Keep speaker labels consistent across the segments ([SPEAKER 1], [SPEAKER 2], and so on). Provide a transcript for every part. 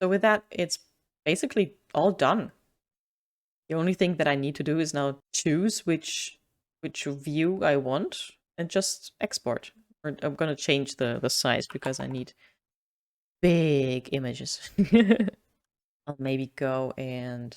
[SPEAKER 1] So with that, it's basically all done. The only thing that I need to do is now choose which view I want and just export. Or I'm gonna change the size because I need big images. I'll maybe go and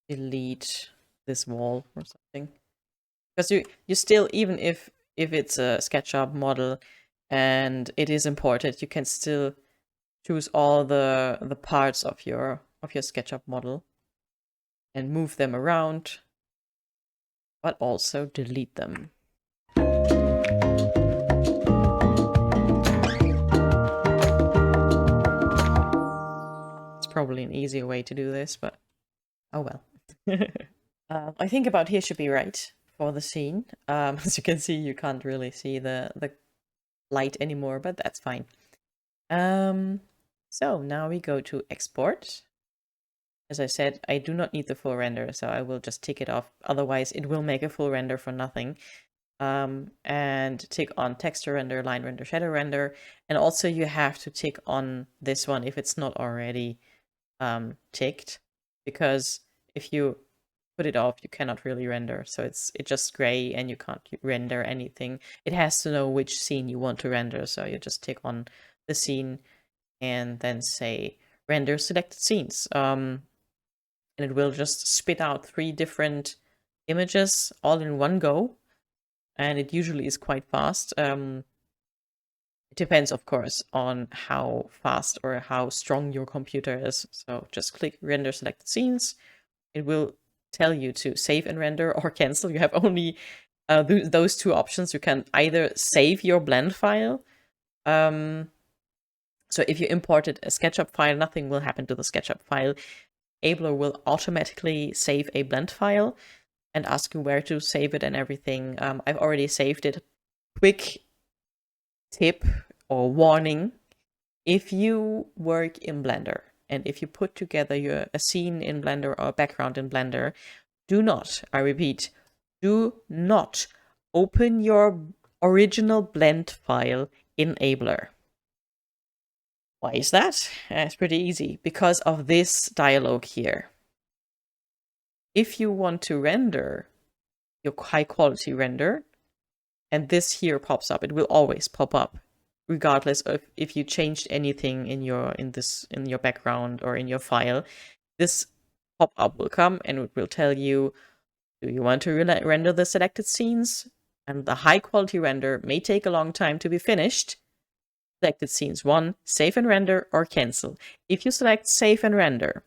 [SPEAKER 1] delete this wall or something. Because you still, even if it's a SketchUp model and it is imported, you can still choose all the parts of your SketchUp model and move them around, but also delete them. It's probably an easier way to do this, but oh well. I think about here should be right for the scene. As you can see, you can't really see the light anymore, but that's fine. So now we go to export. As I said, I do not need the full render, so I will just tick it off. Otherwise, it will make a full render for nothing. And tick on texture render, line render, shadow render. And also you have to tick on this one if it's not already ticked, because if you put it off, you cannot really render. So it's just gray and you can't render anything. It has to know which scene you want to render. So you just tick on the scene and then say render selected scenes. And it will just spit out 3 different images all in one go. And it usually is quite fast. It depends, of course, on how fast or how strong your computer is. So just click render selected scenes. It will tell you to save and render or cancel. You have only those 2 options. You can either save your blend file. So if you imported a SketchUp file, nothing will happen to the SketchUp file. Abler will automatically save a blend file and ask you where to save it and everything. I've already saved it. Quick tip or warning: if you work in Blender and if you put together a scene in Blender or a background in Blender, do not, I repeat, do not open your original blend file in Abler. Why is that? It's pretty easy. Because of this dialog here. If you want to render your high quality render, and this here pops up, it will always pop up, regardless of if you changed anything in your background or in your file. This pop-up will come and it will tell you, do you want to render the selected scenes? And the high quality render may take a long time to be finished. Selected scenes 1, save and render or cancel. If you select save and render,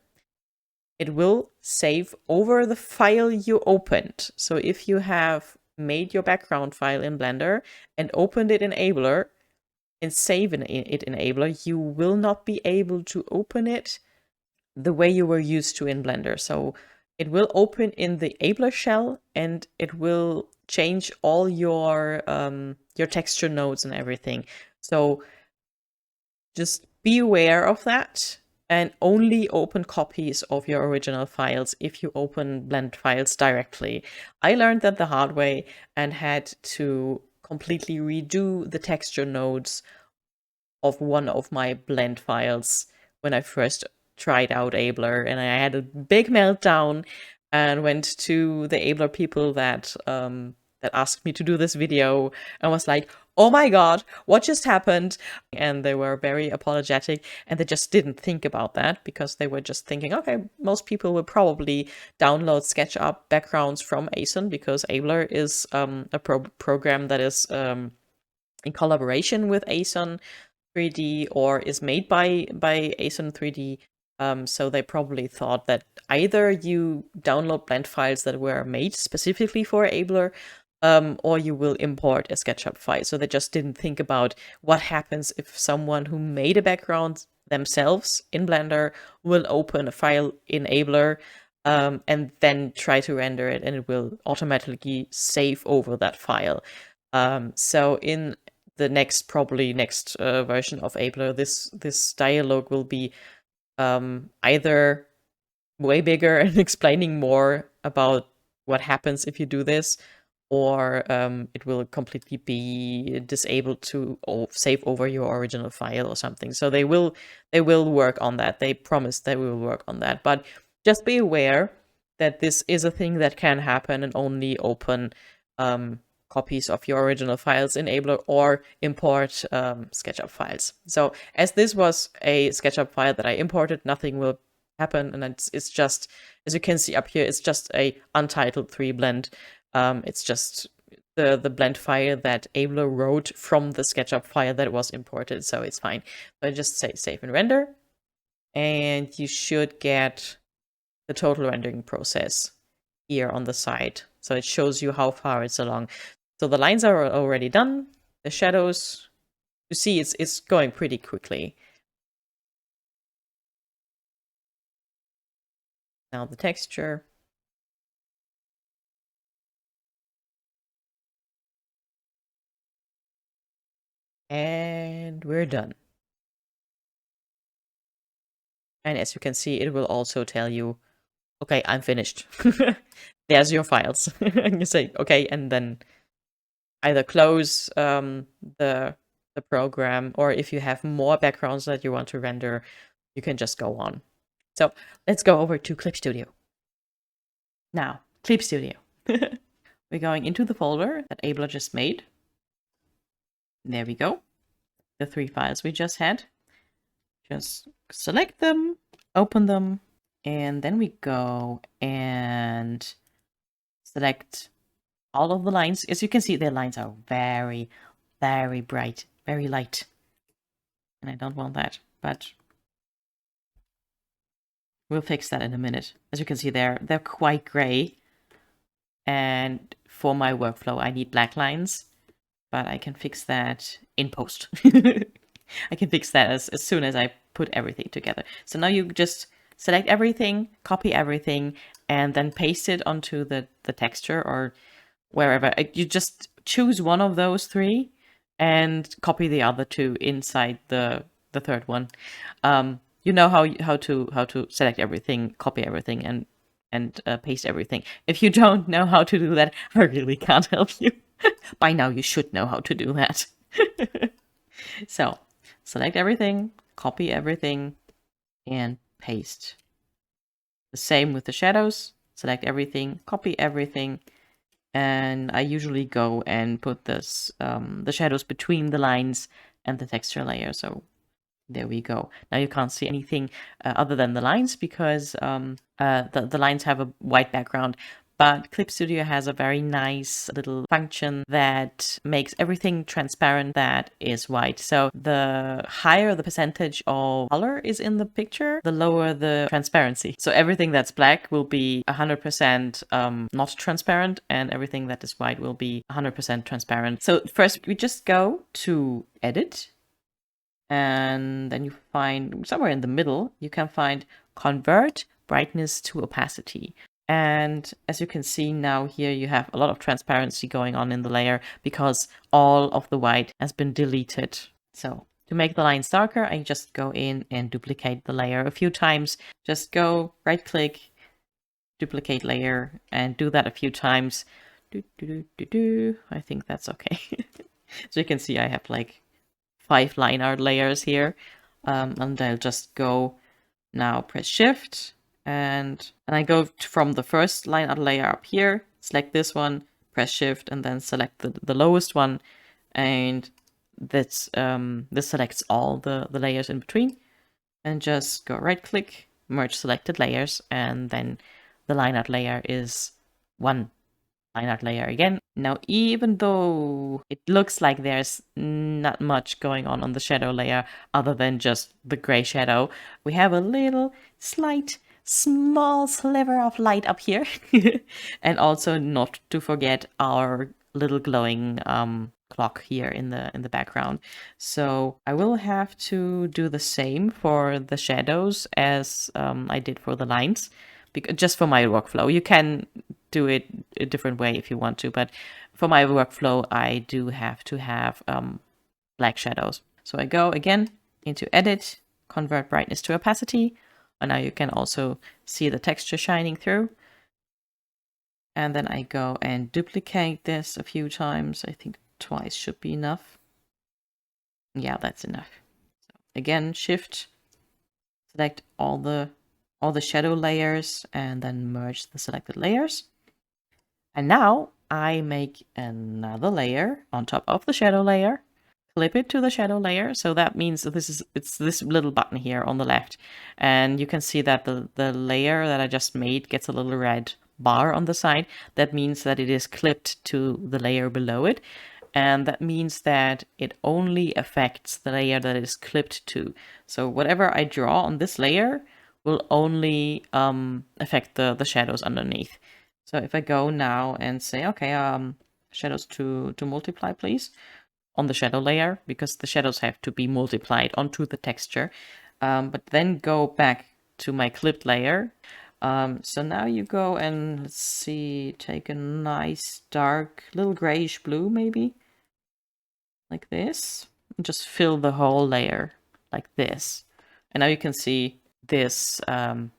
[SPEAKER 1] it will save over the file you opened. So if you have made your background file in Blender and opened it in Abler and save it in Abler, you will not be able to open it the way you were used to in Blender. So it will open in the Abler shell and it will change all your texture nodes and everything. So just be aware of that and only open copies of your original files if you open blend files directly. I learned that the hard way and had to completely redo the texture nodes of one of my blend files when I first tried out Abler, and I had a big meltdown and went to the Abler people that asked me to do this video and was like, oh my god, what just happened? And they were very apologetic, and they just didn't think about that because they were just thinking, okay, most people will probably download SketchUp backgrounds from ASON because Abler is a program that is in collaboration with ASON 3D or is made by ASON 3D. So they probably thought that either you download blend files that were made specifically for Abler, or you will import a SketchUp file. So they just didn't think about what happens if someone who made a background themselves in Blender will open a file in Abler and then try to render it, and it will automatically save over that file. So in the next version of Abler, this dialog will be either way bigger and explaining more about what happens if you do this, or it will completely be disabled to save over your original file or something. So they will work on that. They promise they will work on that. But just be aware that this is a thing that can happen, and only open copies of your original files in Abler or import SketchUp files. So as this was a SketchUp file that I imported, nothing will happen, and it's just, as you can see up here, it's just a untitled 3 blend. It's just the blend file that Abler wrote from the SketchUp file that was imported, so it's fine. So I just say save and render, and you should get the total rendering process here on the side. So it shows you how far it's along. So the lines are already done. The shadows, you see it's going pretty quickly. Now the texture. And we're done. And as you can see, it will also tell you, okay, I'm finished. There's your files. And you say, okay, and then either close the program, or if you have more backgrounds that you want to render, you can just go on. So let's go over to Clip Studio. Now, Clip Studio. We're going into the folder that Abler just made. There we go. The 3 files we just had. Just select them, open them, and then we go and select all of the lines. As you can see, their lines are very, very bright, very light. And I don't want that, but we'll fix that in a minute. As you can see, they're quite gray. And for my workflow, I need black lines, but I can fix that in post. I can fix that as soon as I put everything together. So now you just select everything, copy everything, and then paste it onto the texture or wherever. You just choose one of those 3 and copy the other 2 inside the 3rd one. You know how to select everything, copy everything, and paste everything. If you don't know how to do that, I really can't help you. By now you should know how to do that. So select everything, copy everything, and paste. The same with the shadows. Select everything, copy everything, and I usually go and put this the shadows between the lines and the texture layer. So there we go. Now you can't see anything other than the lines, because the lines have a white background. But Clip Studio has a very nice little function that makes everything transparent that is white. So the higher the percentage of color is in the picture, the lower the transparency. So everything that's black will be 100% not transparent, and everything that is white will be 100% transparent. So first we just go to Edit, and then you find somewhere in the middle, you can find Convert Brightness to Opacity. And as you can see now here, you have a lot of transparency going on in the layer because all of the white has been deleted. So to make the lines darker, I just go in and duplicate the layer a few times. Just go right click, duplicate layer, and do that a few times. I think that's okay. So you can see I have like 5 line art layers here. And I'll just go now, press Shift, and I go from the first line art layer up here, select this one, press Shift, and then select the lowest one, and this selects all the layers in between, and just go right click, merge selected layers, and then the line art layer is one line art layer again. Now, even though it looks like there's not much going on the shadow layer other than just the gray shadow, we have a little slight small sliver of light up here. And also not to forget our little glowing clock here in the background. So I will have to do the same for the shadows as I did for the lines, because just for my workflow. You can do it a different way if you want to, but for my workflow, I do have to have black shadows. So I go again into Edit, Convert Brightness to Opacity, and now you can also see the texture shining through. And then I go and duplicate this a few times. I think twice should be enough. Yeah, that's enough. So again, Shift, select all the shadow layers, and then merge the selected layers. And now I make another layer on top of the shadow layer, clip it to the shadow layer. So that means that it's this little button here on the left. And you can see that the layer that I just made gets a little red bar on the side. That means that it is clipped to the layer below it. And that means that it only affects the layer that it is clipped to. So whatever I draw on this layer will only affect the shadows underneath. So if I go now and say, okay, shadows to multiply, please, on the shadow layer, because the shadows have to be multiplied onto the texture. But then go back to my clipped layer. So now you go and, let's see, take a nice dark little grayish blue, maybe, like this, and just fill the whole layer like this. And now you can see this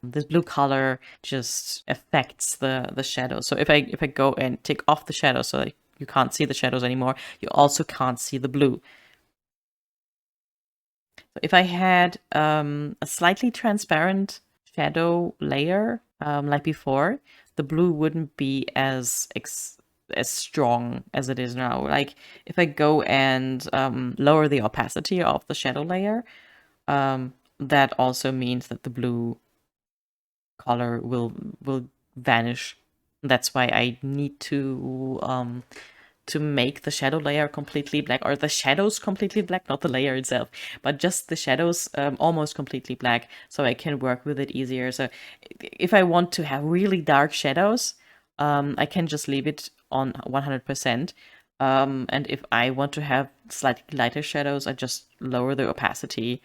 [SPEAKER 1] this blue color just affects the shadow. So if I go and take off the shadow so that you can't see the shadows anymore, you also can't see the blue. So if I had a slightly transparent shadow layer like before, the blue wouldn't be as strong as it is now. Like if I go and lower the opacity of the shadow layer, that also means that the blue color will vanish. That's why I need to make the shadow layer completely black, or the shadows completely black, not the layer itself, but just the shadows almost completely black, so I can work with it easier. So if I want to have really dark shadows, I can just leave it on 100%. And if I want to have slightly lighter shadows, I just lower the opacity.